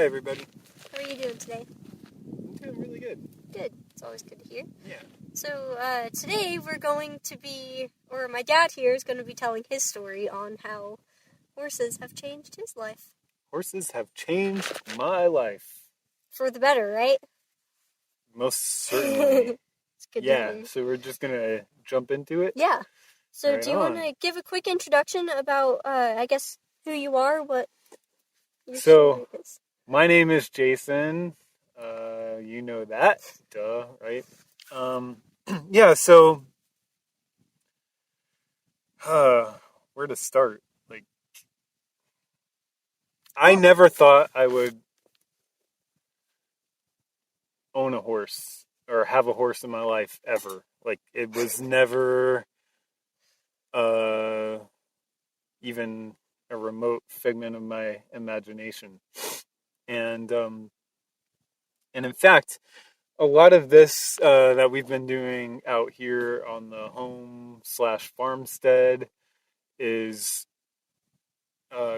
Hi, everybody. How are you doing today? I'm doing really good. Good. It's always good to hear. Yeah. So, today we're going to or my dad here is going to be telling his story on how horses have changed his life. Horses have changed my life. For the better, right? Most certainly. It's good to Yeah, hear. so we're just going to jump into it? Yeah. So, Right do you want to give a quick introduction about, I guess, who you are, what your story is? My name is Jason. You know that. Duh, right? Yeah, so, where to start? I never thought I would own a horse or have a horse in my life ever. It was never even a remote figment of my imagination. And in fact, a lot of this that we've been doing out here on the home/farmstead is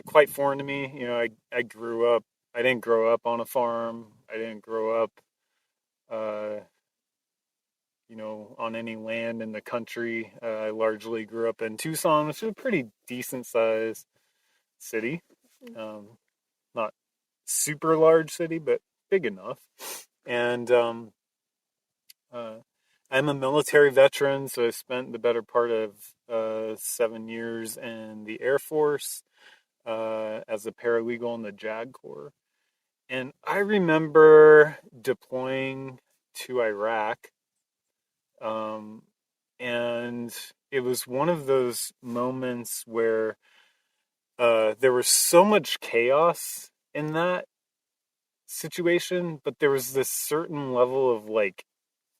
quite foreign to me. I grew up. I didn't grow up on a farm. I didn't grow up, uh, on any land in the country. I largely grew up in Tucson, which is a pretty decent sized city. Not super large city, but big enough. And uh, I'm a military veteran, so I spent the better part of 7 years in the Air Force as a paralegal in the JAG Corps. And I remember deploying to Iraq, and it was one of those moments where there was so much chaos in that situation, but there was this certain level of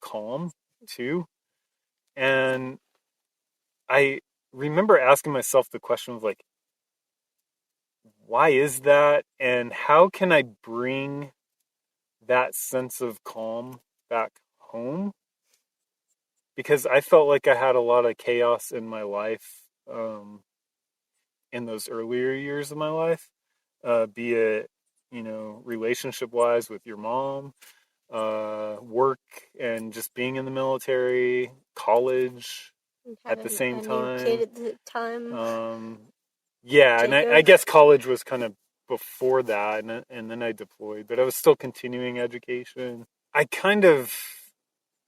calm too. And I remember asking myself the question of why is that? And how can I bring that sense of calm back home? Because I felt like I had a lot of chaos in my life, in those earlier years of my life, be it, relationship wise with your mom, work and just being in the military, college at the same A new kid time. at the time. Yeah, and I Jacob. guess college was kind of before that, and then I deployed, but I was still continuing education. I kind of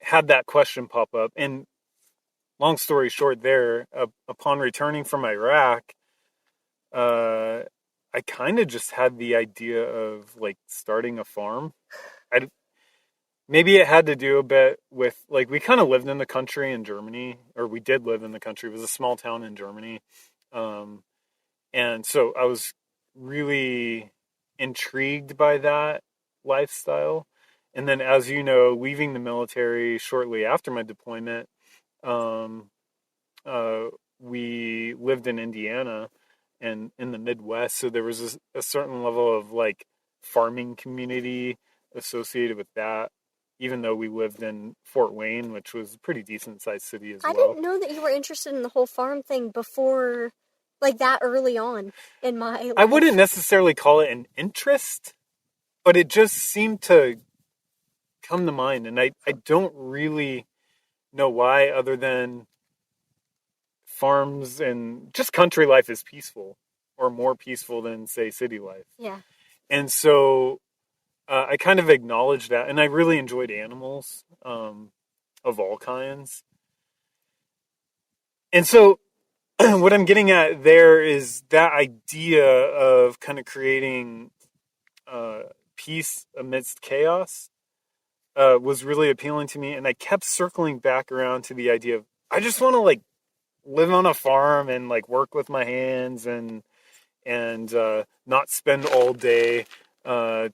had that question pop up, and long story short, upon returning from Iraq, uh, I kind of just had the idea of starting a farm. I Maybe it had to do a bit with we kind of lived in the country in Germany, or we did live in the country. It was a small town in Germany, and so I was really intrigued by that lifestyle. And then, as you know, leaving the military shortly after my deployment, um, uh, we lived in Indiana and in the Midwest, so there was a certain level of farming community associated with that. Even though we lived in Fort Wayne, which was a pretty decent sized city as I well. didn't know that you were interested in the whole farm thing before, that early on in my life. I wouldn't necessarily call it an interest, but it just seemed to come to mind. And I don't really know why, other than farms and just country life is peaceful, or more peaceful than, say, city life. Yeah. And so I kind of acknowledged that. And I really enjoyed animals, of all kinds. And so what I'm getting at there is that idea of kind of creating peace amidst chaos was really appealing to me. And I kept circling back around to the idea of I just want to live on a farm and work with my hands and not spend all day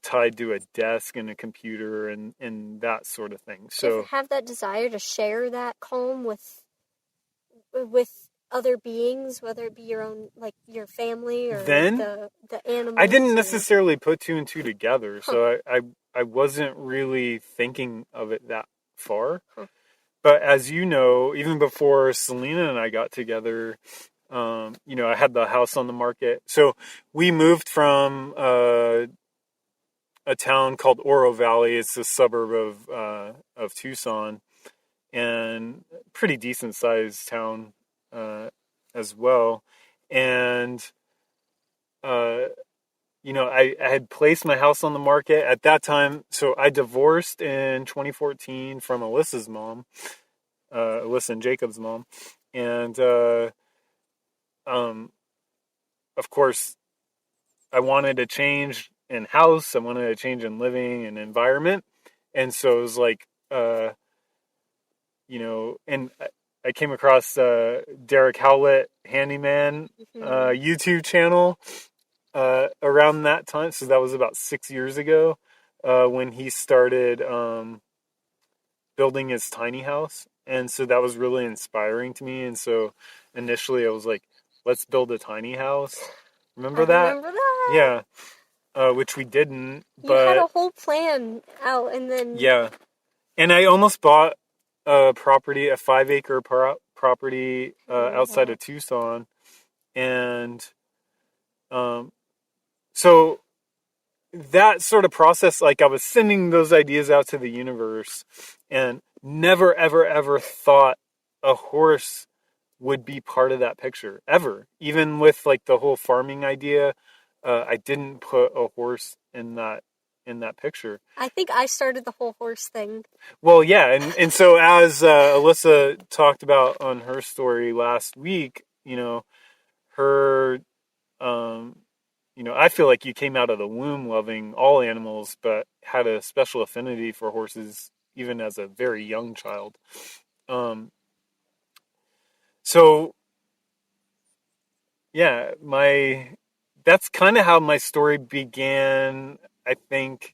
tied to a desk and a computer and that sort of thing. Do you So ever have that desire to share that calm with other beings, whether it be your own, your family, or then the animals? I didn't necessarily put two and two together, so I wasn't really thinking of it that far. But as you know, even before Selena and I got together, I had the house on the market. So we moved from a town called Oro Valley. It's a suburb of Tucson, and pretty decent sized town uh, as well. And uh, I had placed my house on the market at that time. So I divorced in 2014 from Alyssa's mom, Alyssa and Jacob's mom, and um, of course I wanted a change in house. I wanted a change in living and environment, and so it was like and I came across Derek Howlett Handyman Mm-hmm. YouTube channel around that time. So that was about 6 years ago when he started building his tiny house. And so that was really inspiring to me. And so initially I was like, let's build a tiny house. I Remember that? remember that. Yeah, which we didn't. You had But a whole plan out, and then yeah, and I almost bought a property, a 5 acre property outside wow. of Tucson. And um, so that sort of process, like I was sending those ideas out to the universe and never, ever, ever thought a horse would be part of that picture ever. Even with like the whole farming idea, I didn't put a horse in that picture. I think I started the whole horse thing. Well, yeah, and so as Alyssa talked about on her story last week, her um, I feel like you came out of the womb loving all animals, but had a special affinity for horses even as a very young child. Um, so yeah, my that's kind of how my story began, I think,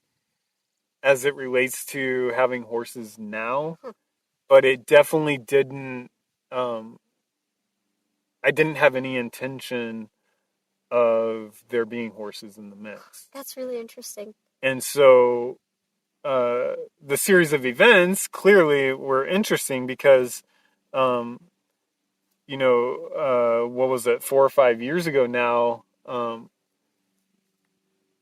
as it relates to having horses now. Huh. But it definitely didn't. Um, I didn't have any intention of there being horses in the mix, That's really interesting. and so the series of events clearly were interesting because, um, what was it, 4 or 5 years ago now?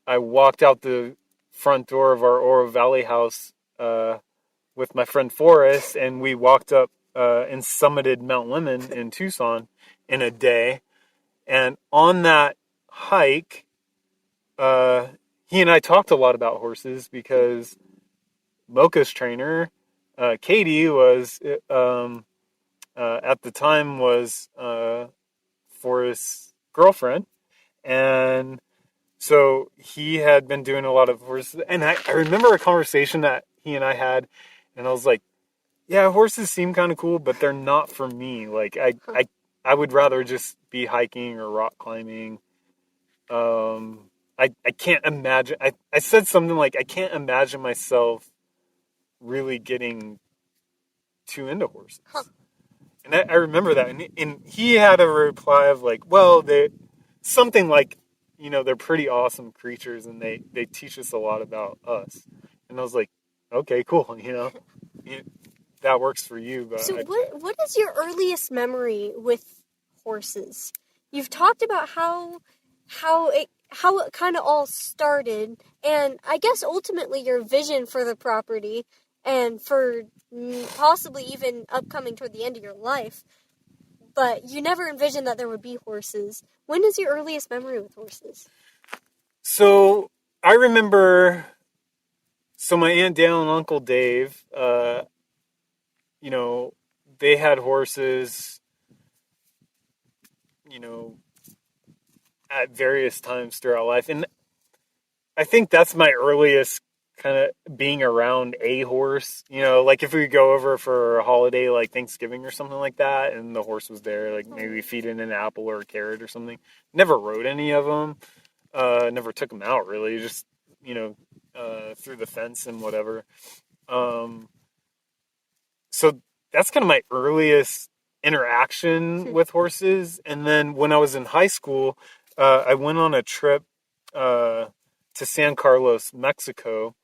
I walked out the front door of our Oro Valley house with my friend Forrest, and we walked up and summited Mount Lemmon in Tucson in a day. And on that hike, he and I talked a lot about horses because Mocha's trainer, Katie, was at the time was Forrest's girlfriend, and so he had been doing a lot of horses. And I remember a conversation that he and I had, and I was like, "Yeah, horses seem kind of cool, but they're not for me. Like, Huh. I would rather just be hiking or rock climbing. I can't imagine. I said something like, I can't imagine myself really getting too into Huh. horses. And I remember that. And he had a reply of like, well, they something like, they're pretty awesome creatures and they teach us a lot about us. And I was like, okay, cool. That works for you, but So what is your earliest memory with horses? You've talked about how it kind of all started, and I guess ultimately your vision for the property and for possibly even upcoming toward the end of your life. But you never envisioned that there would be horses. When is your earliest memory with horses? so I remember. So my Aunt Dale and Uncle Dave, you know, they had horses, you know, at various times throughout life. And I think that's my earliest kind of being around a horse. Like if we go over for a holiday like Thanksgiving or something like that, and the horse was there, like maybe feeding an apple or a carrot or something. Never rode any of them. Never took them out really. Just through the fence and whatever. Um, so that's kind of my earliest interaction with horses. And then when I was in high school, I went on a trip to San Carlos, Mexico,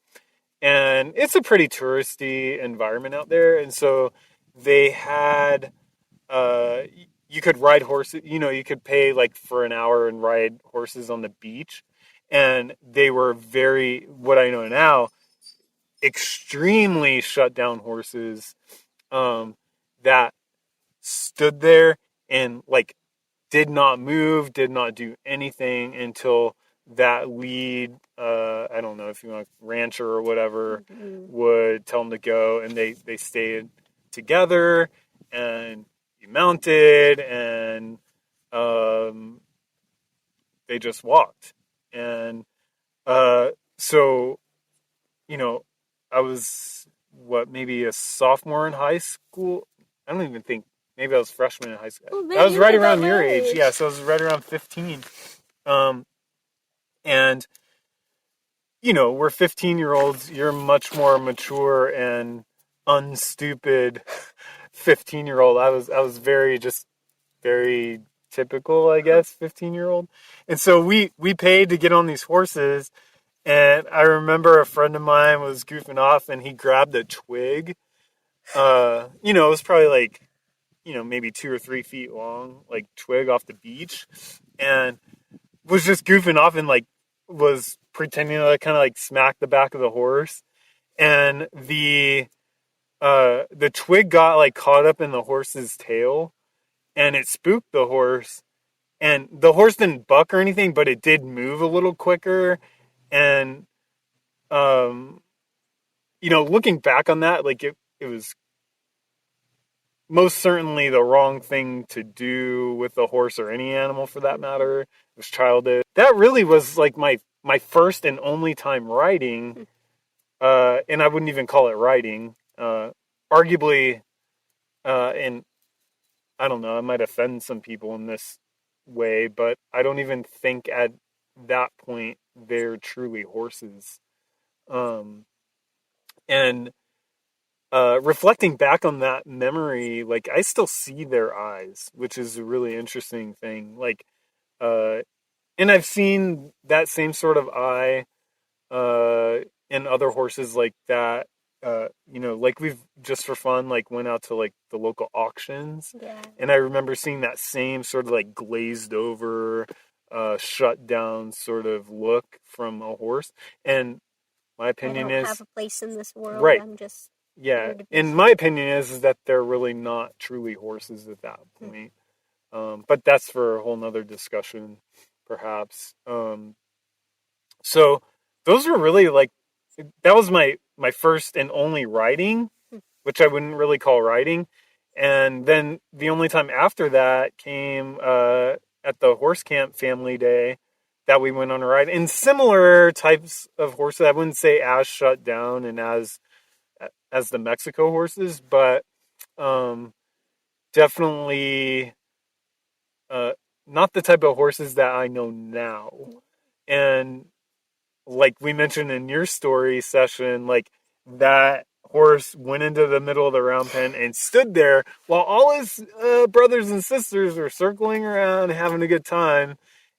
and it's a pretty touristy environment out there. And so they had uh, you could ride horses. You could pay like for an hour and ride horses on the beach. And they were very, what I know now, extremely shut down horses, that stood there and like did not move, did not do anything until that lead, I don't know if you want rancher or whatever, would tell them to go, and they stayed together, and you mounted, and they just walked. And so, you know, I was maybe a sophomore in high school. I don't even think, maybe I was freshman in high school. Oh, man, I was you right were about around my your age. age. Yeah, so I was right around 15. And, you know, we're 15-year-olds. You're much more mature and unstupid 15-year-old. I was very typical, I guess, 15-year-old. And so we paid to get on these horses. And I remember a friend of mine was goofing off, and he grabbed a twig. You know, it was probably like, you know, maybe 2 or 3 feet long, like twig off the beach, and was just goofing off and like was pretending to like, kind of like smack the back of the horse, and the twig got like caught up in the horse's tail, and it spooked the horse, and the horse didn't buck or anything, but it did move a little quicker, and um you know, looking back on that, like it was most certainly the wrong thing to do with a horse or any animal for that matter. It was childish. That really was like my first and only time riding, and I wouldn't even call it riding. Arguably, and I don't know, I might offend some people in this way, but I don't even think at that point they're truly horses. Um, and reflecting back on that memory, like I still see their eyes, which is a really interesting thing. Like, uh, and I've seen that same sort of eye uh, in other horses like that. You know, like we've just for fun, like went out to like the local auctions, Yeah. and I remember seeing that same sort of like glazed over, shut down sort of look from a horse. And my I opinion don't have is a place in this world. right. I'm just Yeah, here to be. and my opinion is that they're really not truly horses at that point. But that's for a whole nother discussion, perhaps. So those were really like, that was my first and only riding, which I wouldn't really call riding. And then the only time after that came at the horse camp family day that we went on a ride in similar types of horses. I wouldn't say as shut down and as the Mexico horses, but um, definitely uh, not the type of horses that I know now. And like we mentioned in your story session, like that horse went into the middle of the round pen and stood there while all his brothers and sisters were circling around having a good time.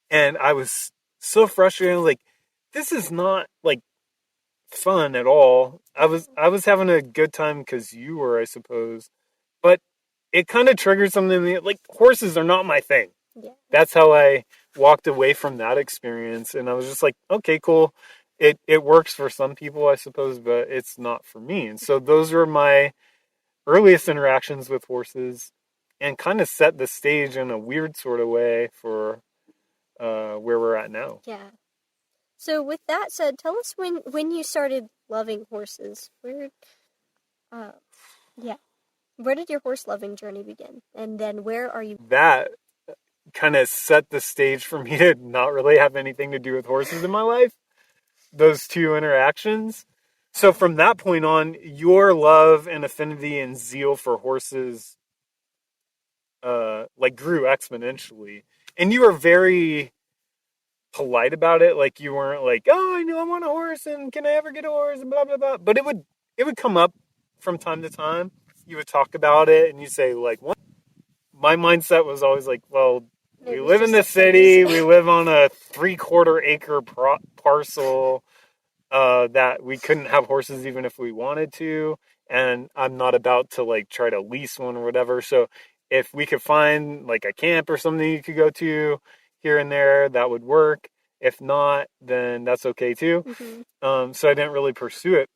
And I was so frustrated. Like, this is not like fun at all. I was having a good time because you were, I suppose, but it kind of triggered something in me. Like, horses are not my thing. Yeah. That's how I walked away from that experience, and I was just like, okay, cool. It works for some people, I suppose, but it's not for me. And so those were my earliest interactions with horses, and kind of set the stage in a weird sort of way for where we're at now. Yeah. So with that said, tell us when you started loving horses. Uh, yeah. Where did your horse loving journey begin? And then where are you? That kind of set the stage for me to not really have anything to do with horses in my life. Those two interactions. So from that point on, your love and affinity and zeal for horses like grew exponentially. And you were very polite about it. Like, you weren't like, oh, I know I want a horse and can I ever get a horse and blah blah blah. But it would come up from time to time. You would talk about it and you say like, what? My mindset was always like, well, we live in the city. We live on a 3/4 acre parcel that we couldn't have horses even if we wanted to. And I'm not about to like try to lease one or whatever. So if we could find like a camp or something you could go to here and there, that would work. If not, then that's okay too. So I didn't really pursue it.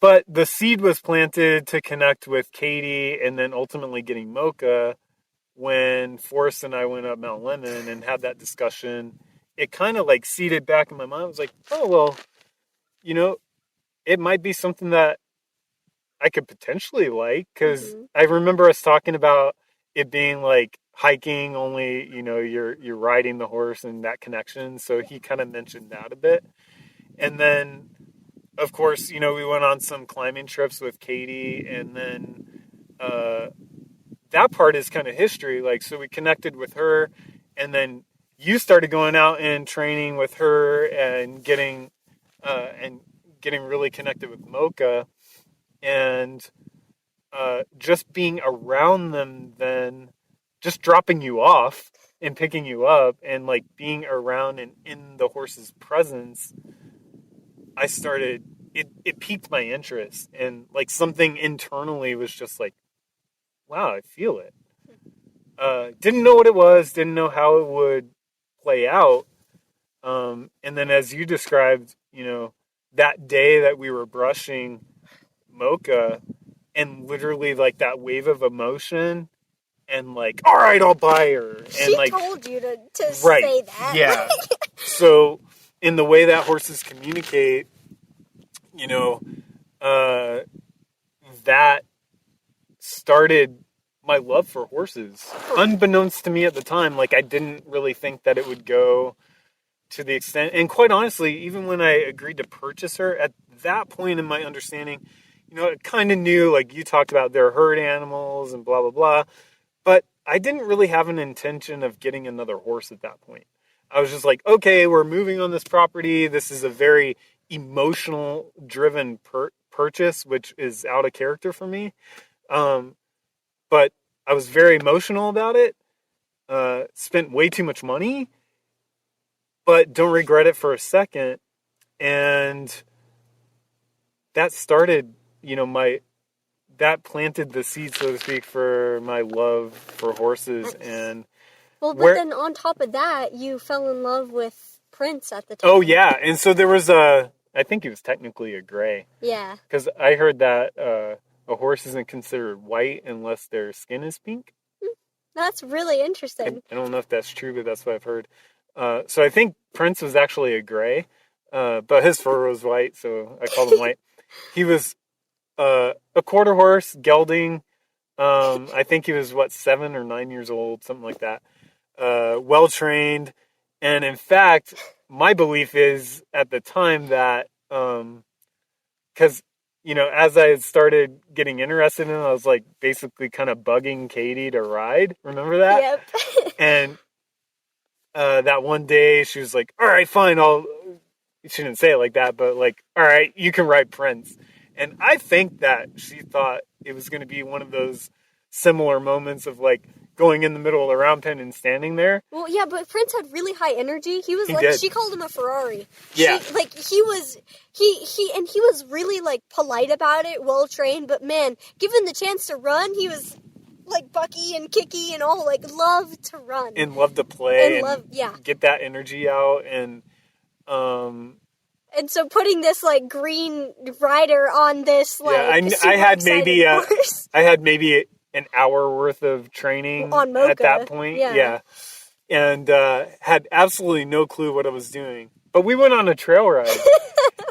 But the seed was planted to connect with Katie and then ultimately getting Mocha when Forrest and I went up Mount Lemmon and had that discussion. It kind of like seeded back in my mind. I was like, oh, well, you know, it might be something that I could potentially like, because I remember us talking about it being like hiking only, you're riding the horse and that connection. So he kind of mentioned that a bit. And then of course, we went on some climbing trips with Katie, and then that part is kind of history. Like, so we connected with her, and then you started going out and training with her and getting really connected with Mocha, and just being around them, then just dropping you off and picking you up, and like being around and in the horse's presence. I started it piqued my interest, and like something internally was just like, wow, I feel it. Didn't know what it was, didn't know how it would play out. And then as you described, that day that we were brushing Mocha, and literally like that wave of emotion, and like, all right, I'll buy her. And She like, told you to right, say that. yeah. So in the way that horses communicate, you know, uh, that started my love for horses. Unbeknownst to me at the time, like I didn't really think that it would go to the extent. And quite honestly, even when I agreed to purchase her, at that point in my understanding, I kind of knew, like you talked about, they're herd animals and blah blah blah. But I didn't really have an intention of getting another horse at that point. I was just like, okay, we're moving on this property. This is a very emotional driven purchase, which is out of character for me. Um, but I was very emotional about it. Spent way too much money, but don't regret it for a second. And that started, my that planted the seed, so to speak, for my love for horses. And but then on top of that, you fell in love with Prince at the time. Oh yeah, and so there was I think he was technically a gray. Yeah. Because I heard that a horse isn't considered white unless their skin is pink. That's really interesting. I don't know if that's true, but that's what I've heard. So I think Prince was actually a gray, but his fur was white, so I called him white. He was a quarter horse, gelding. I think he was 7 or 9 years old, something like that. Well trained, and in fact, my belief is at the time that because as I had started getting interested in it, I was like basically kind of bugging Katie to ride. Remember that? Yep. And that one day she was like, "All right, fine. She didn't say it like that, but like, all right, you can ride Prince." And I think that she thought it was going to be one of those similar moments of like going in the middle of the round pen and standing there. Well, yeah, but Prince had really high energy. He was she called him a Ferrari. Yeah. He was really like polite about it, well trained, but man, given the chance to run, he was like bucky and kicky and all, like loved to run. And loved to play and get that energy out. And so putting this like green rider on this like I had maybe an hour worth of training on Mocha at that point. Yeah. And had absolutely no clue what I was doing. But we went on a trail ride.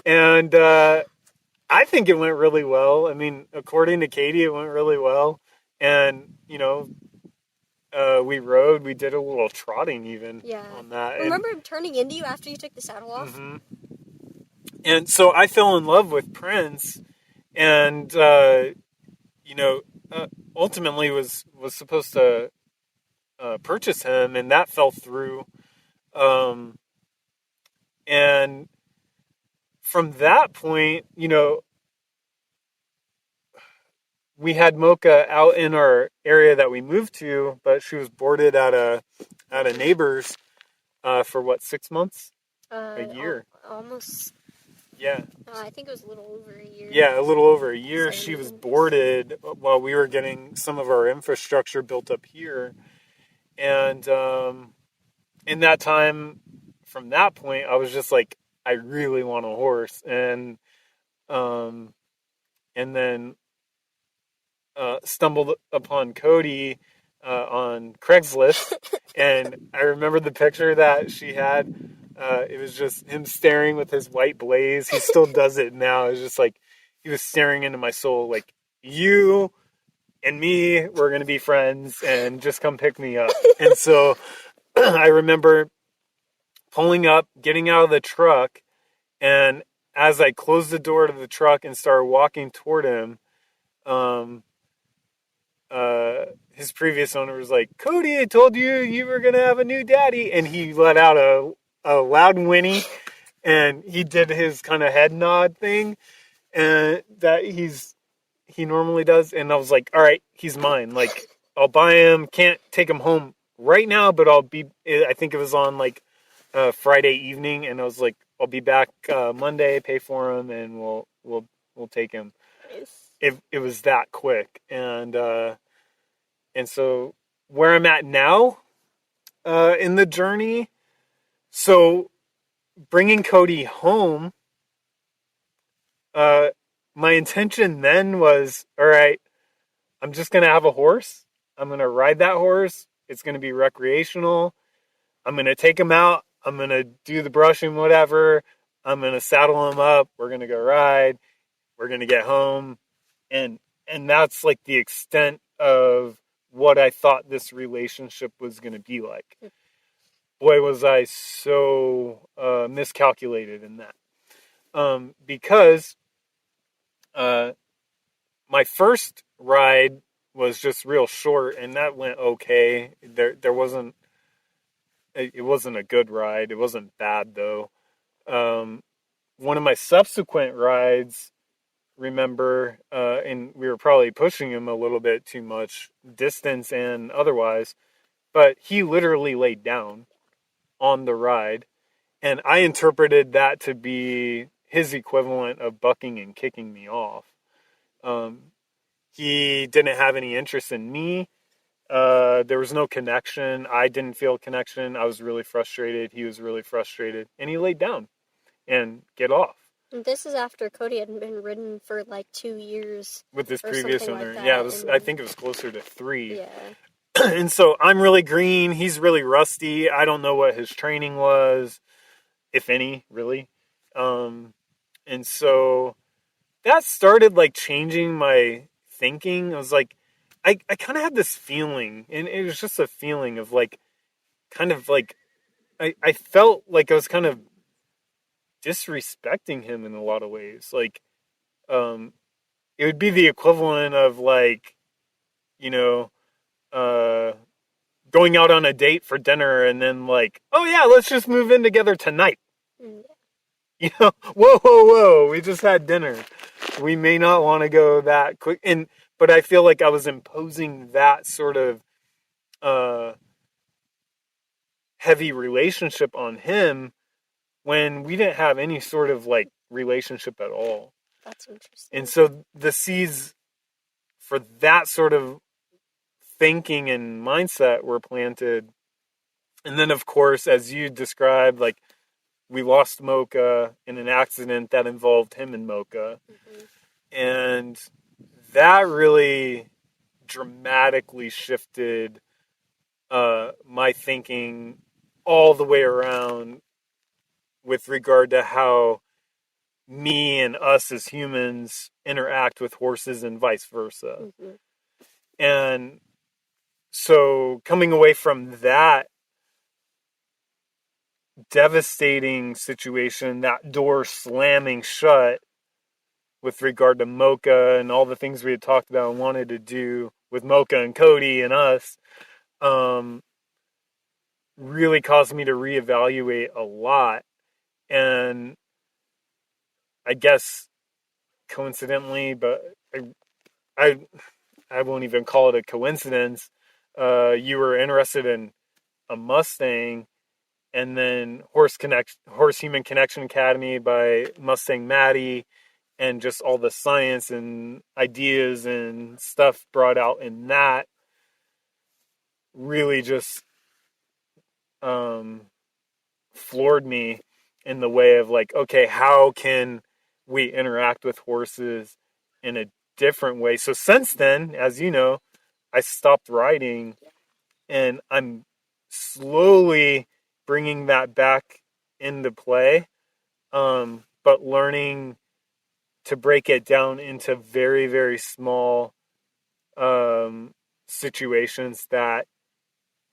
And I think it went really well. I mean, according to Katie, it went really well. And, we rode. We did a little trotting even on that. Remember him turning into you after you took the saddle off? Mm-hmm. And so I fell in love with Prince. And, ultimately was supposed to purchase him, and that fell through. And from that point, we had Mocha out in our area that we moved to, but she was boarded at a neighbor's for 6 months, a year, almost. Yeah. I think it was a little over a year. Yeah, a little over a year. She was boarded while we were getting some of our infrastructure built up here. And in that time, from that point, I was just like, I really want a horse. Um, and then stumbled upon Cody on Craigslist, and I remember the picture that she had. It was just him staring with his white blaze. He still does it now. It was just like he was staring into my soul, like, you and me, we're gonna be friends, and just come pick me up. And so I remember pulling up, getting out of the truck, and as I closed the door to the truck and started walking toward him, um, his previous owner was like, "Cody, I told you you were gonna have a new daddy," and he let out a loud whinny, and he did his kind of head nod thing, and that he normally does, and I was like, "All right, he's mine. Like, I'll buy him. Can't take him home right now, but I'll be." I think it was on like Friday evening, and I was like, "I'll be back Monday, pay for him, and we'll take him." Nice. It was that quick, and so where I'm at now in the journey, so bringing Cody home, uh, my intention then was, all right, I'm just gonna have a horse. I'm gonna ride that horse. It's gonna be recreational. I'm gonna take him out. I'm gonna do the brushing, whatever. I'm gonna saddle him up. We're gonna go ride. We're gonna get home, and and that's like the extent of what I thought this relationship was gonna be like. Boy, was I so miscalculated in that. Because uh, my first ride was just real short, and that went okay. There wasn't it wasn't a good ride. It wasn't bad though. Um, One of my subsequent rides, remember, and we were probably pushing him a little bit too much, distance and otherwise, but he literally laid down on the ride. And I interpreted that to be his equivalent of bucking and kicking me off. Um, he didn't have any interest in me. There was no connection. I didn't feel connection. I was really frustrated. He was really frustrated. And he laid down and get off. And this is after Cody had been ridden for like 2 years With this or previous something owner. like Yeah, it that. was. And I think it was closer to 3. yeah. And so I'm really green. He's really rusty. I don't know what his training was, if any, really. And so that started like changing my thinking. I was like, I kind of had this feeling, and it was just a feeling of like, kind of like, I felt like I was kind of disrespecting him in a lot of ways. Like, um, it would be the equivalent of like, you know, uh, going out on a date for dinner and then like, oh yeah, let's just move in together tonight. Mm. You know, whoa, whoa, whoa, we just had dinner. We may not want to go that quick. And but I feel like I was imposing that sort of uh, heavy relationship on him when we didn't have any sort of like relationship at all. That's interesting. And so the seeds for that sort of thinking and mindset were planted. And then, of course, as you described, like we lost Mocha in an accident that involved him and Mocha. Mm-hmm. And that really dramatically shifted my thinking all the way around with regard to how me and us as humans interact with horses and vice versa. Mm-hmm. And so coming away from that devastating situation, that door slamming shut with regard to Mocha and all the things we had talked about and wanted to do with Mocha and Cody and us, um, really caused me to reevaluate a lot. And I guess coincidentally, but I, I won't even call it a coincidence. You were interested in a Mustang, and then Horse Human Connection Academy by Mustang Maddie, and just all the science and ideas and stuff brought out in that really just floored me in the way of like, okay, how can we interact with horses in a different way? So since then, as you know, I stopped riding, and I'm slowly bringing that back into play, but learning to break it down into very, very small um, situations that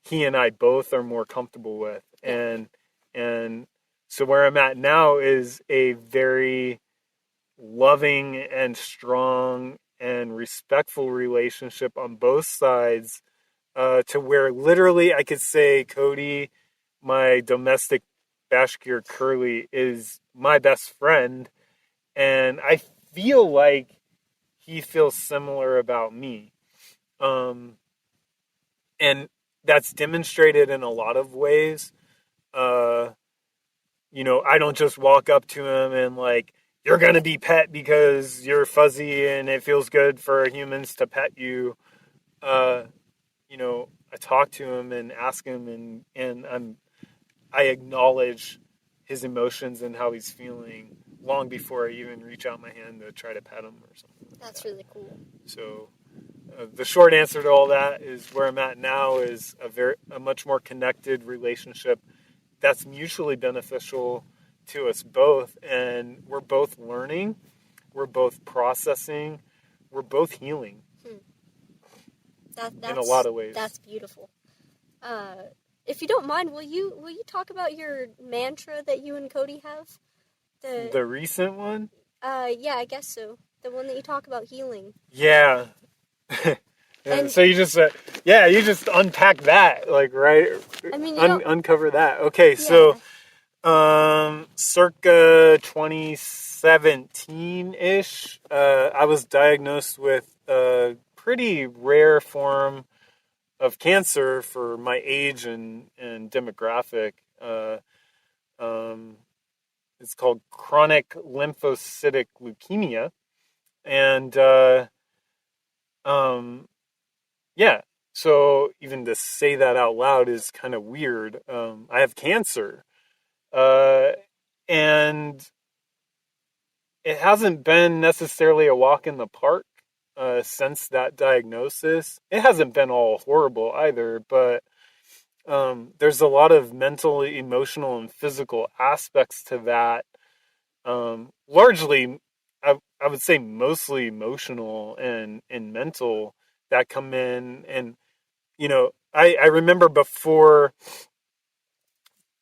he and I both are more comfortable with. Yeah. And so where I'm at now is a very loving and strong and respectful relationship on both sides, to where literally I could say Cody, my domestic Bashkir Curly, is my best friend, and I feel like he feels similar about me. Um, and that's demonstrated in a lot of ways. Uh, I don't just walk up to him and like, you're going to be pet because you're fuzzy and it feels good for humans to pet you. Uh, I talk to him and ask him, and I acknowledge his emotions and how he's feeling long before I even reach out my hand to try to pet him or something like That's that. really cool. So the short answer to all that is where I'm at now is a much more connected relationship that's mutually beneficial to us both, and we're both learning, we're both processing, we're both healing in a lot of ways. That's beautiful. If you don't mind, will you talk about your mantra that you and Cody have? The recent one? Yeah, I guess so. The one that you talk about healing. Yeah. And So you just you just unpack that, like, right? I mean, Uncover that. Okay, yeah. so circa 2017-ish, I was diagnosed with a pretty rare form of cancer for my age and demographic. Um, it's called chronic lymphocytic leukemia, and um, yeah. So even to say that out loud is kind of weird. I have cancer, uh, and it hasn't been necessarily a walk in the park since that diagnosis. It hasn't been all horrible either, but there's a lot of mental, emotional, and physical aspects to that. Largely, I would say mostly emotional and mental that come in. And, I remember before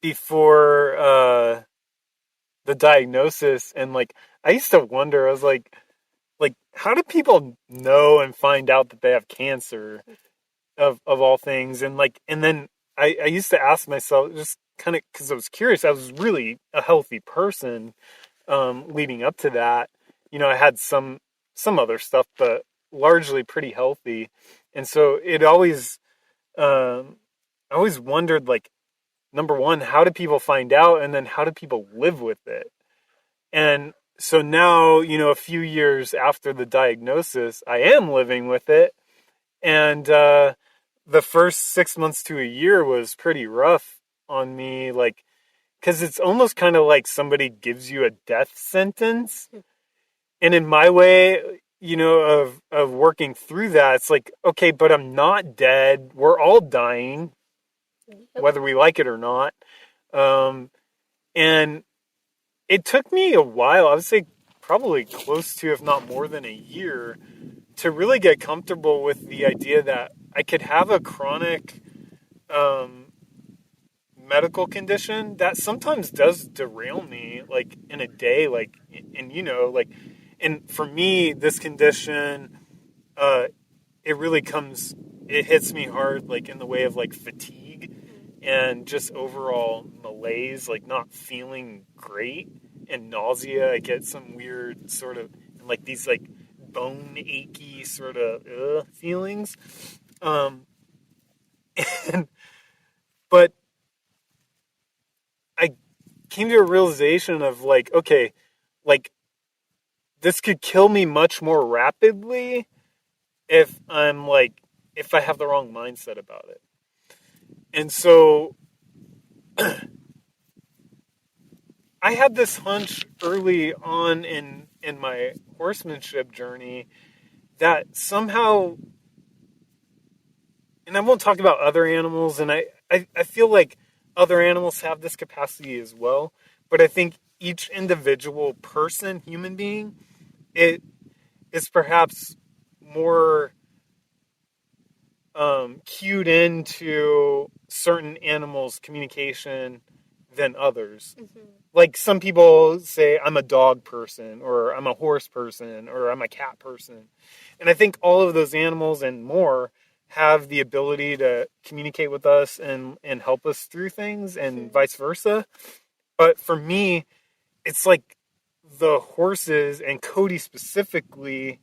the diagnosis, and like, I used to wonder, I was like, how do people know and find out that they have cancer of all things? And like, and then I used to ask myself, just kind of because I was curious. I was really a healthy person leading up to that. I had some other stuff, but largely pretty healthy. And so I always wondered, like, number one, how do people find out, and then how do people live with it? And so now, a few years after the diagnosis, I am living with it. And the first 6 months to a year was pretty rough on me, like, because it's almost kind of like somebody gives you a death sentence. And in my way, of working through that, it's like, okay, but I'm not dead. We're all dying, whether we like it or not. Um, and it took me a while, I would say probably close to, if not more than a year, to really get comfortable with the idea that I could have a chronic um, medical condition that sometimes does derail me, like in a day, like, and like, and for me, this condition, uh, it hits me hard, like in the way of like fatigue and just overall malaise, like not feeling great, and nausea. I get some weird sort of, like, these like bone achy sort of feelings. Um, and, but I came to a realization of like, okay, like, this could kill me much more rapidly if I have the wrong mindset about it. And so I had this hunch early on in my horsemanship journey that somehow, and I won't talk about other animals, and I feel like other animals have this capacity as well, but I think each individual person, human being, it is perhaps more cued into certain animals' communication than others. Mm-hmm. Like some people say, I'm a dog person, or I'm a horse person, or I'm a cat person. And I think all of those animals and more have the ability to communicate with us and help us through things, and Mm-hmm. vice versa. But for me, it's like the horses, and Cody specifically,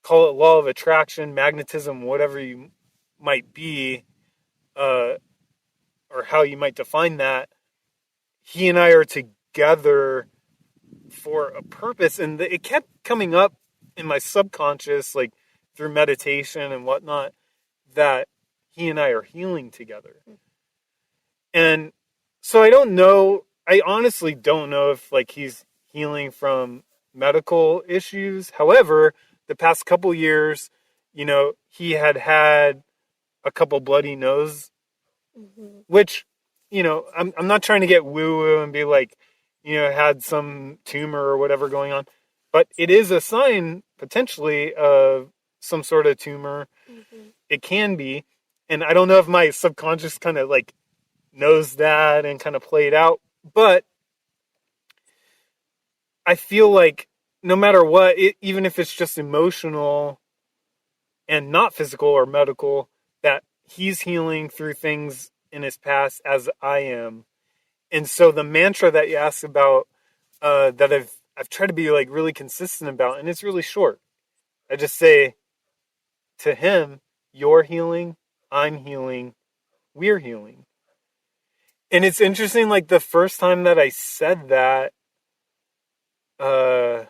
call it law of attraction, magnetism, whatever you might be, uh, or how you might define that. He and I are together for a purpose, and it kept coming up in my subconscious, like through meditation and whatnot, that he and I are healing together. And so I don't know. I honestly don't know if like he's healing from medical issues. However, the past couple years, he had a couple bloody nose, Mm-hmm. which, I'm not trying to get woo woo and be like, had some tumor or whatever going on, but it is a sign potentially of some sort of tumor. Mm-hmm. It can be. And I don't know if my subconscious kind of like knows that and kind of played out, but I feel like no matter what, even if it's just emotional and not physical or medical, that he's healing through things in his past as I am. And so the mantra that you asked about, that I've tried to be like really consistent about, and it's really short. I just say to him, "You're healing, I'm healing, we're healing." And it's interesting, like the first time that I said that uh,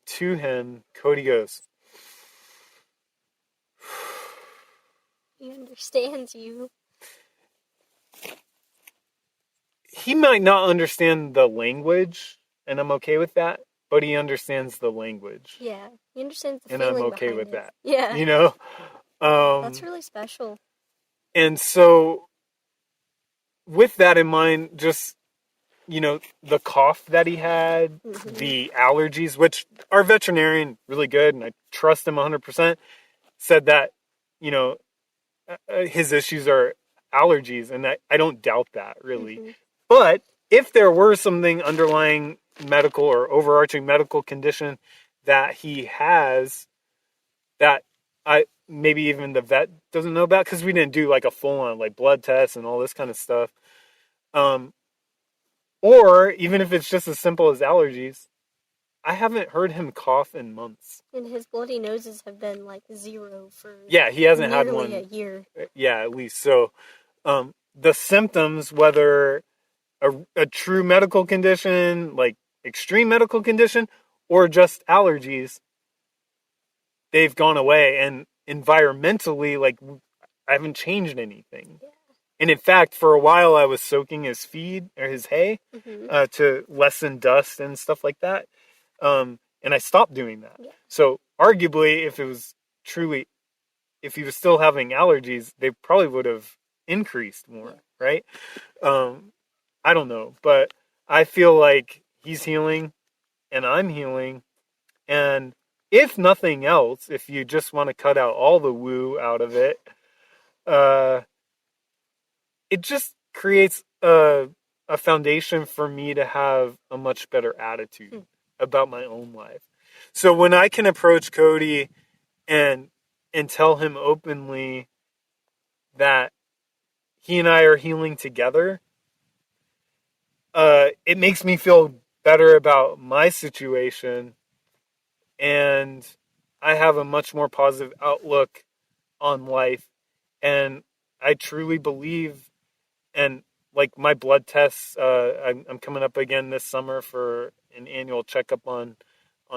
to him, Cody goes, He understands you. he might not understand the language, and I'm okay with that, but he understands the language, Yeah, he understands the and I'm feeling okay behind with it. that. Yeah, You know? that's really special. And so, with that in mind, just, the cough that he had, Mm-hmm. the allergies, which our veterinarian, really good, and I trust him 100%, said that, you know, his issues are allergies, and I don't doubt that, really. Mm-hmm. But if there were something underlying medical or overarching medical condition that he has, that I maybe even the vet doesn't know about, because we didn't do like a full on like blood test and all this kind of stuff. Um, or even if it's just as simple as allergies, I haven't heard him cough in months. And his bloody noses have been like zero for Yeah, he hasn't had nearly a one. year. Yeah, at least. So the symptoms, whether a true medical condition, like extreme medical condition, or just allergies, they've gone away. And environmentally, like I haven't changed anything. Yeah. And in fact, for a while, I was soaking his feed or his hay, Mm-hmm. to lessen dust and stuff like that. And I stopped doing that. Yeah. So arguably, if he was still having allergies, they probably would have increased more, Yeah. right? I don't know, but I feel like he's healing and I'm healing. And if nothing else, if you just want to cut out all the woo out of it, uh, it just creates a foundation for me to have a much better attitude about my own life. So when I can approach Cody and tell him openly that he and I are healing together, it makes me feel better about my situation, and I have a much more positive outlook on life. And I truly believe, and like my blood tests, I'm coming up again this summer for an annual checkup on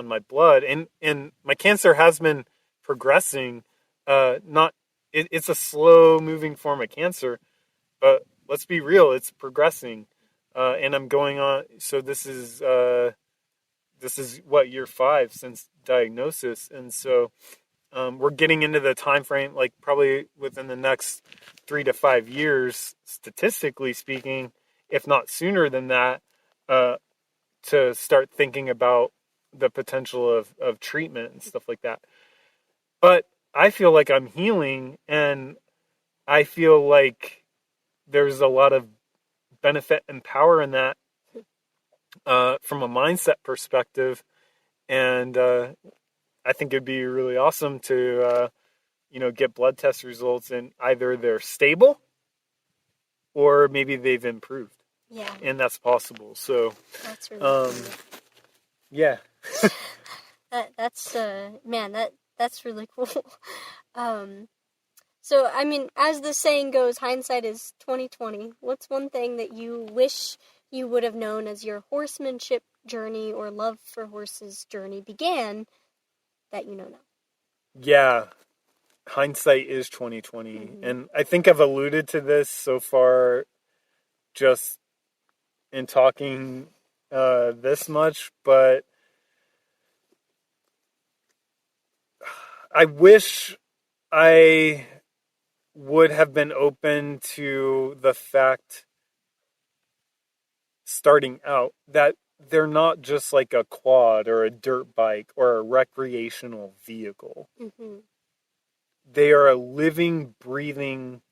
my blood, and my cancer has been progressing. Not it's a slow moving form of cancer, but let's be real, it's progressing. And I'm going on, so this is what, year 5 since diagnosis. And so we're getting into the time frame, like probably within the next 3 to 5 years, statistically speaking, if not sooner than that, to start thinking about the potential of treatment and stuff like that. But I feel like I'm healing, and I feel like there's a lot of benefit and power in that from a mindset perspective. And I think it'd be really awesome to, get blood test results and either they're stable or maybe they've improved. Yeah. And that's possible. So that's really cool. Yeah. That's man, that's really cool. So I mean, as the saying goes, hindsight is 20/20. What's one thing that you wish you would have known as your horsemanship journey or love for horses journey began that you know now? Yeah. Hindsight is 20/20. Mm-hmm. And I think I've alluded to this so far just in talking this much, but I wish I would have been open to the fact starting out that they're not just like a quad or a dirt bike or a recreational vehicle. Mm-hmm. They are living, breathing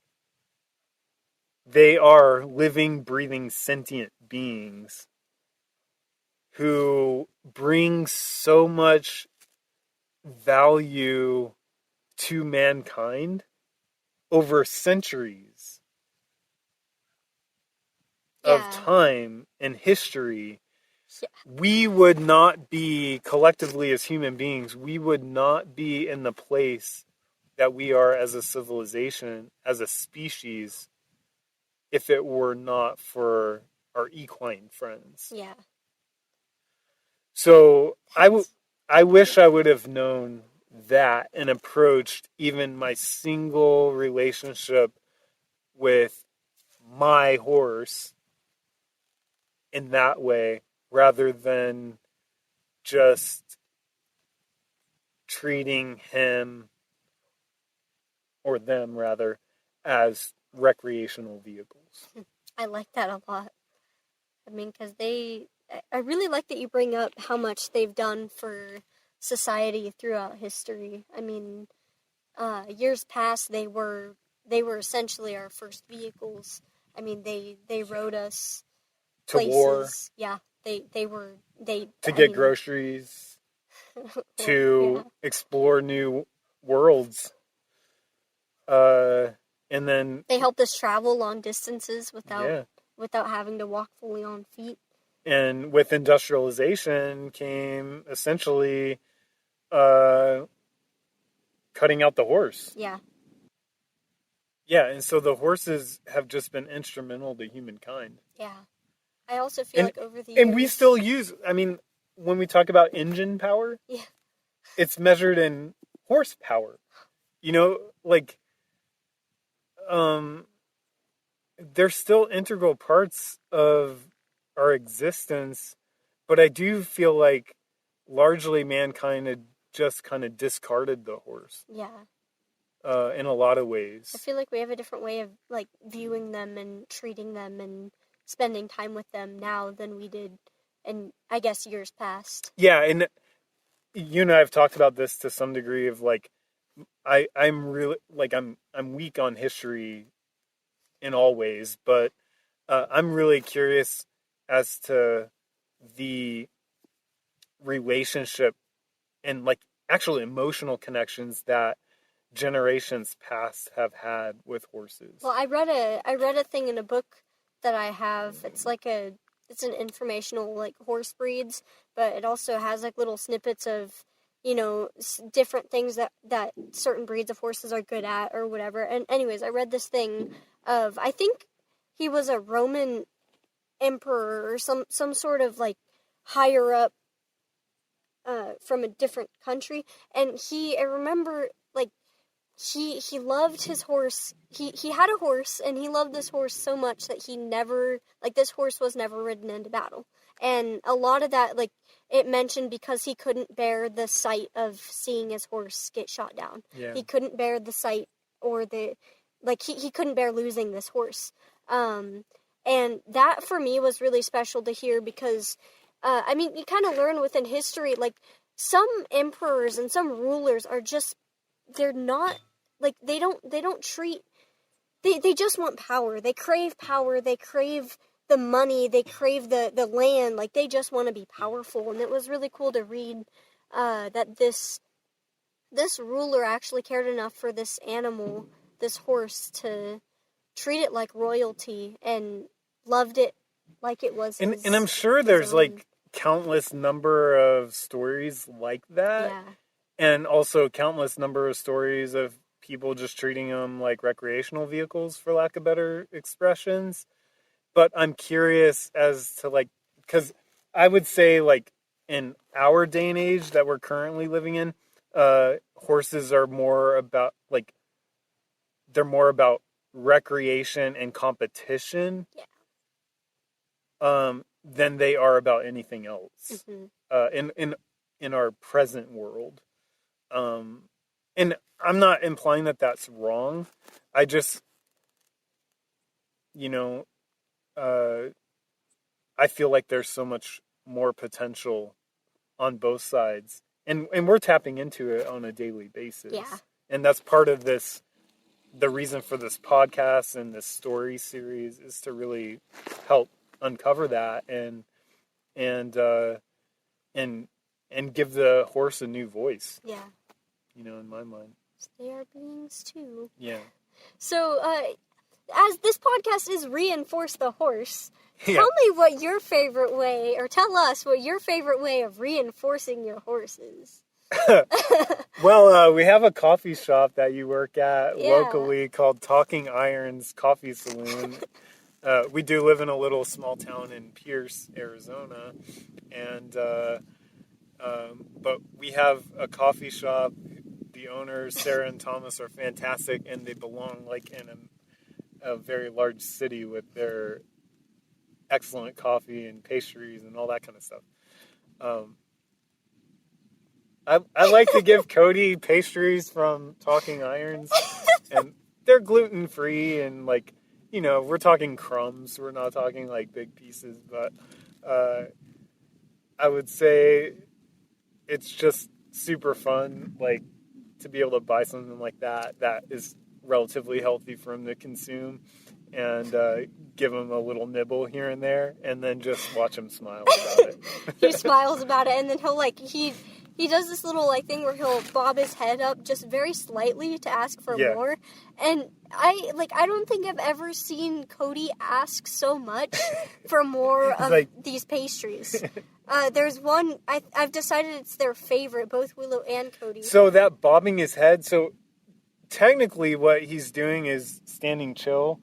sentient beings who bring so much value to mankind over centuries of time and history. Yeah. We would not be, collectively as human beings, we would not be in the place that we are as a civilization, as a species, if it were not for our equine friends. Yeah. So I wish I would have known that and approached even my single relationship with my horse in that way, rather than just treating him, or them rather, as recreational vehicles. I like that a lot. I mean, because I really like that you bring up how much they've done for society throughout history. I mean, years past, they were essentially our first vehicles. I mean, they rode us to places. War. Yeah, they to get groceries, to explore new worlds. And then they helped us travel long distances without having to walk fully on feet. And with industrialization came essentially cutting out the horse. Yeah. Yeah, and so the horses have just been instrumental to humankind. Yeah. I also feel like over the years... And we still use, I mean, when we talk about engine power, yeah, it's measured in horsepower. You know, like, they're still integral parts of our existence, but I do feel like largely mankind had just kind of discarded the horse. Yeah. In a lot of ways. I feel like we have a different way of like viewing them and treating them and spending time with them now than we did in, I guess, years past. Yeah, and you and I have talked about this to some degree of like I'm really like I'm weak on history in all ways, but I'm really curious as to the relationship and like actual emotional connections that generations past have had with horses. Well, I read a thing in a book that I have. It's an informational like horse breeds, but it also has like little snippets of, you know, different things that certain breeds of horses are good at or whatever. And anyways, I read this thing of, I think he was a Roman emperor or some sort of like higher up from a different country, and I remember like he loved his horse. He had a horse, and he loved this horse so much that he never, like, this horse was never ridden into battle. And a lot of that, like, it mentioned because he couldn't bear the sight of seeing his horse get shot down. Yeah. He couldn't bear the sight or he couldn't bear losing this horse. And that for me was really special to hear because, I mean, you kind of learn within history, like, some emperors and some rulers are just, they're not, like, they don't treat, they just want power. They crave power. They crave the money. They crave the land. Like, they just want to be powerful. And it was really cool to read that this ruler actually cared enough for this animal, this horse, to treat it like royalty and loved it like it was his, and I'm sure there's like countless number of stories like that. Yeah. And also countless number of stories of people just treating them like recreational vehicles, for lack of better expressions. But I'm curious as to, like, because I would say, like, in our day and age that we're currently living in, horses are more about, like, they're more about recreation and competition. Yeah. Than they are about anything else. Mm-hmm. In our present world. And I'm not implying that that's wrong. I just, I feel like there's so much more potential on both sides. And we're tapping into it on a daily basis. Yeah. And that's part of this, the reason for this podcast and this story series is to really help uncover that and give the horse a new voice. Yeah. In my mind. They are beings too. Yeah. So, as this podcast is Reinforce the Horse, Yeah. tell me what your favorite way, or tell us what your favorite way of reinforcing your horse is. Well, we have a coffee shop that you work at Yeah. locally called Talking Irons Coffee Saloon. We do live in a little small town in Pierce, Arizona, and but we have a coffee shop. The owners, Sarah and Thomas, are fantastic, and they belong like in a very large city with their excellent coffee and pastries and all that kind of stuff. I like to give Cody pastries from Talking Irons, and they're gluten-free, and, like, we're talking crumbs. We're not talking, like, big pieces, but I would say it's just super fun, like, to be able to buy something like that is relatively healthy for him to consume, and give him a little nibble here and there, and then just watch him smile about it. He smiles about it, and then he'll, like, he does this little, like, thing where he'll bob his head up just very slightly to ask for more. And I don't think I've ever seen Cody ask so much for more of these pastries. There's one, I've decided it's their favorite, both Willow and Cody. So that bobbing his head, so technically what he's doing is standing chill,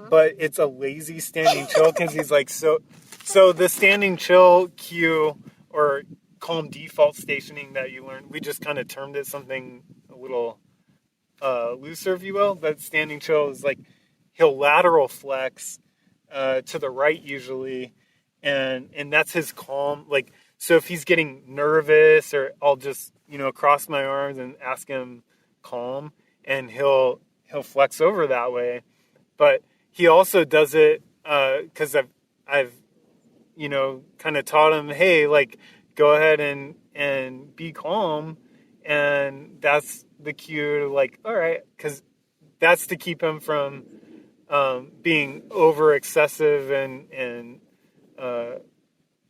but it's a lazy standing chill because he's like, so the standing chill cue or calm default stationing that you learned, we just kind of termed it something a little looser, if you will, but standing chill is like he'll lateral flex to the right usually, and that's his calm. Like, so if he's getting nervous, or I'll just cross my arms and ask him calm, and he'll flex over that way. But he also does it because I've kind of taught him, hey, like, go ahead and be calm, and that's the cue to, like, all right, because that's to keep him from being over excessive and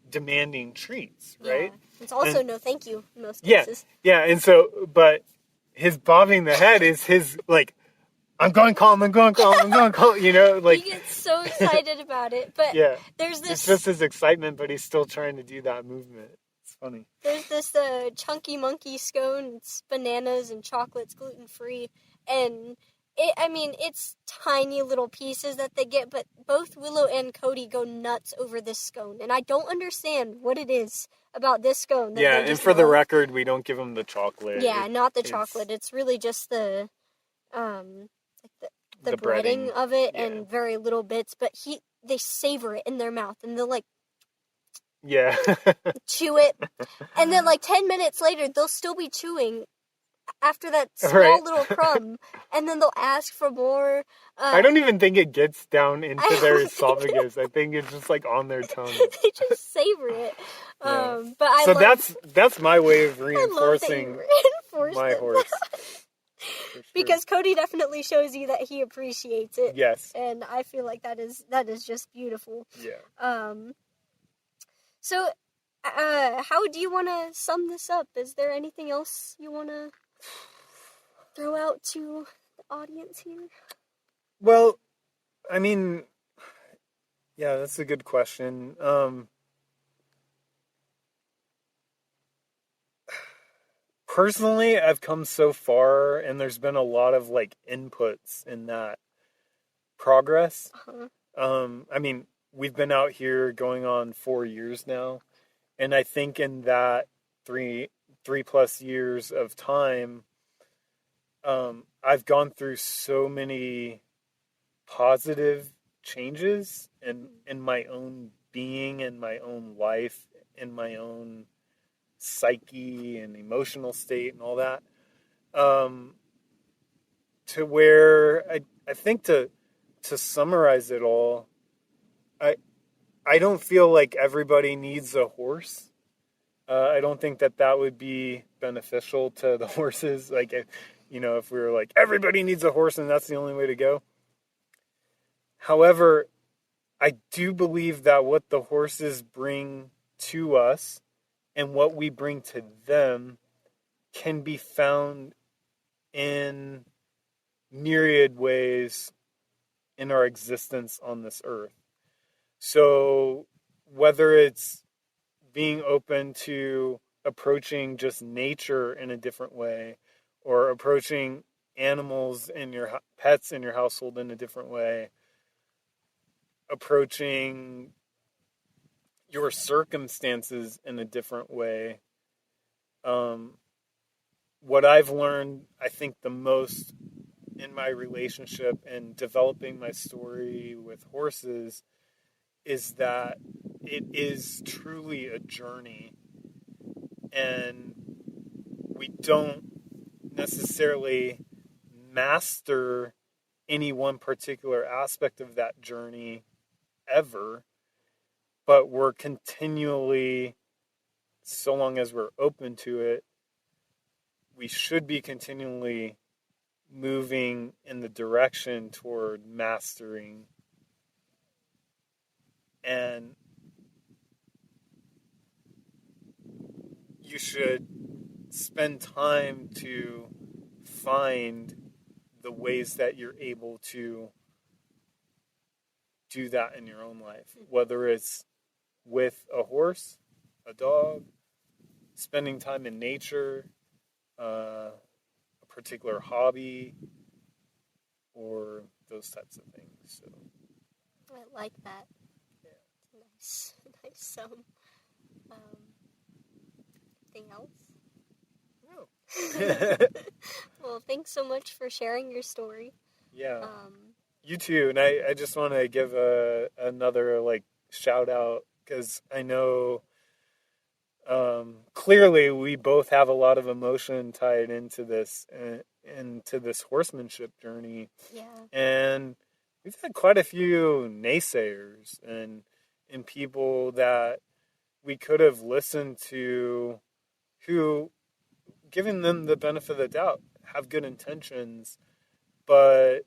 demanding treats, right? Yeah. It's also no thank you in most cases. Yeah, and so, but his bobbing the head is his, like, I'm going calm, like, he gets so excited about it, but there's this... It's just his excitement, but he's still trying to do that movement. It's funny. There's this Chunky Monkey scone. It's bananas and chocolate's gluten-free, and it's tiny little pieces that they get, but both Willow and Cody go nuts over this scone, and I don't understand what it is about this scone. And for the record, we don't give them the chocolate. Yeah, not the chocolate. It's really just the like the The breading breading. of it Yeah. and very little bits, but they savor it in their mouth and they'll like Yeah. chew it, and then like 10 minutes later they'll still be chewing after that Right. small little crumb, and then they'll ask for more. I don't even think it gets down I into their don't think esophagus. I think it's just like on their tongue. they just savor it. Yeah. But I So love that's my way of I love that you reinforcing reinforced my it horse. For sure. because Cody definitely shows you that he appreciates it. Yes. And I feel like that is just beautiful. Yeah. So how do you want to sum this up? Is there anything else you want to throw out to the audience here? Well, I mean, yeah, that's a good question. Personally, I've come so far, and there's been a lot of like inputs in that progress. I mean, we've been out here going on 4 years now, and I think in that three plus years of time, I've gone through so many positive changes in my own being, in my own life, in my own psyche and emotional state and all that. To where I think to summarize it all, I I don't feel like everybody needs a horse. I don't think that would be beneficial to the horses. Like, if we were like everybody needs a horse and that's the only way to go. However, I do believe that what the horses bring to us and what we bring to them can be found in myriad ways in our existence on this earth. So whether it's being open to approaching just nature in a different way, or approaching animals and your pets in your household in a different way, approaching your circumstances in a different way. What I've learned, I think, the most in my relationship and developing my story with horses is that it is truly a journey, and we don't necessarily master any one particular aspect of that journey ever, but we're continually, so long as we're open to it, we should be continually moving in the direction toward mastering. And you should spend time to find the ways that you're able to do that in your own life, whether it's with a horse, a dog, spending time in nature, a particular hobby, or those types of things. So I like that. yeah. Nice sum. Anything else? No. Well, thanks so much for sharing your story. Yeah. You too. And I just want to give another like shout out, because I know clearly we both have a lot of emotion tied into this horsemanship journey. Yeah. And we've had quite a few naysayers and people that we could have listened to, who, giving them the benefit of the doubt, have good intentions, but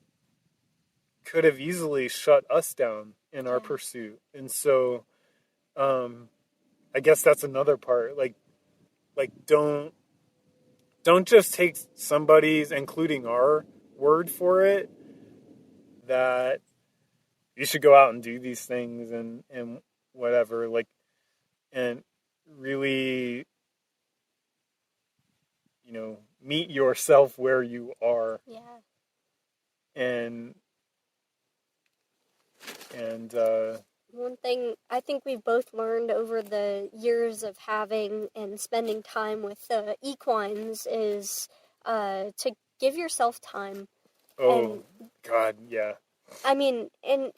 could have easily shut us down in our pursuit. And so I guess that's another part. Like don't just take somebody's, including our, word for it that you should go out and do these things and whatever, like, and really, meet yourself where you are. Yeah. And one thing I think we've both learned over the years of having and spending time with equines is to give yourself time. Oh, And God, yeah. I mean, and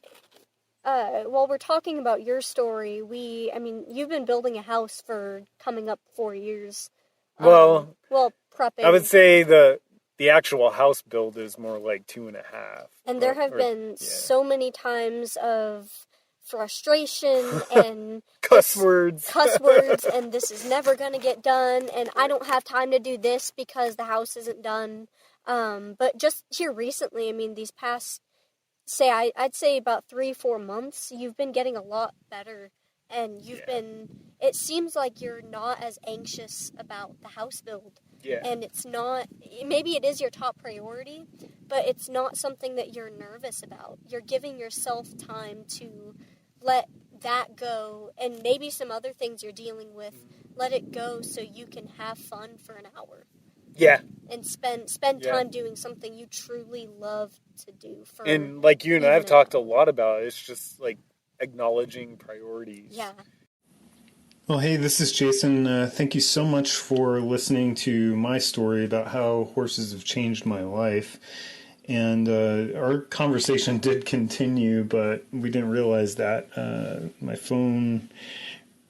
while we're talking about your story, you've been building a house for coming up 4 years. Well, Well, I would prepping. say the actual house build is more like 2.5. And there have been so many times of frustration and Cuss words. cuss words, and this is never going to get done, and I don't have time to do this because the house isn't done. But just here recently, I mean, these past, I'd say about 3-4 months, you've been getting a lot better, and it seems like you're not as anxious about the house build. Yeah. And it's not, maybe it is your top priority, but it's not something that you're nervous about. You're giving yourself time to let that go, and maybe some other things you're dealing with, let it go so you can have fun for an hour. Yeah. And spend time doing something you truly love to do. And like you and I have talked a lot about, it's just like acknowledging priorities. Yeah. Well, hey, this is Jason. Thank you so much for listening to my story about how horses have changed my life. And our conversation did continue, but we didn't realize that my phone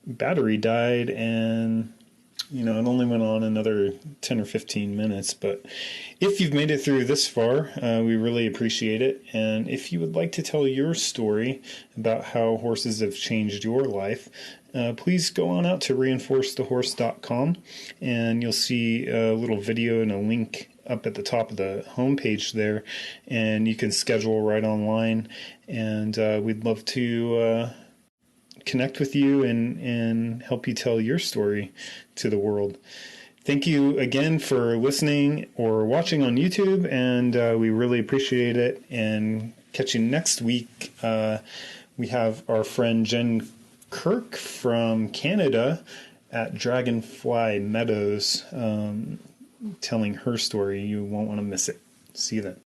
battery died, and it only went on another 10 or 15 minutes. But if you've made it through this far, we really appreciate it. And if you would like to tell your story about how horses have changed your life, please go on out to reinforcethehorse.com, and you'll see a little video and a link up at the top of the homepage there, and you can schedule right online, and we'd love to connect with you and help you tell your story to the world. Thank you again for listening or watching on YouTube, and we really appreciate it. And catch you next week. We have our friend Jen Kirk from Canada at Dragonfly Meadows telling her story. You won't want to miss it. See you then.